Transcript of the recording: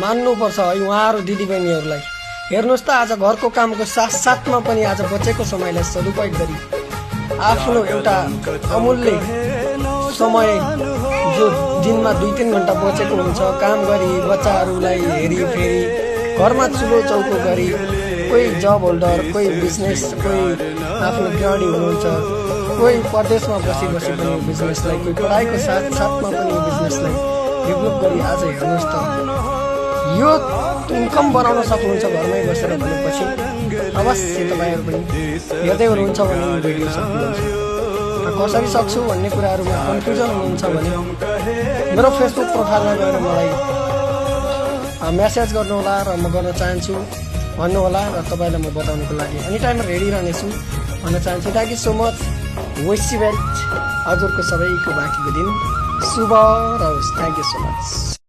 मान्नुपर्छ है उहाँहरू दिदीबहिनीहरूलाई। हेर्नुहोस् त आज घरको कामको साथसाथमा पनि आज बचेको समयलाई सदुपयोग गरी आफ्नो एउटा अमूल्य समय जो दिनमा 2-3 घन्टा बचेको हुन्छ काम गरी बच्चाहरूलाई हेरी फेरि घरमा चुलो चौको गरी कोही जब होल्डर, कोही बिजनेस, कोही आफ्नो गृहिणी हुनुहुन्छ, कोही परदेशमा बसी पनि बिजनेसलाई, कोही पढाइको साथसाथमा पनि यो बिजनेसलाई डेभलप गरी आज हेर्नुहोस् त यो इन्कम बनाउन सक्नुहुन्छ घरमै बसेर भनेपछि अवश्य तपाईँहरू पनि हेर्दै हुनुहुन्छ भने यो भिडियो सक्नुहुन्छ। र कसरी सक्छु भन्ने कुराहरूमा कन्फ्युजन हुनुहुन्छ भने मेरो फेसबुक प्रोफाइलमा गएर मलाई मेसेज गर्नुहोला र म गर्न चाहन्छु भन्नुहोला र तपाईँलाई म बताउनुको लागि एनी टाइम रेडी रहनेछु भन्न चाहन्छु। Thank you so much. Wish you well. हजुरको सबैको बाँकीको दिन शुभ रहोस्। Thank you so much.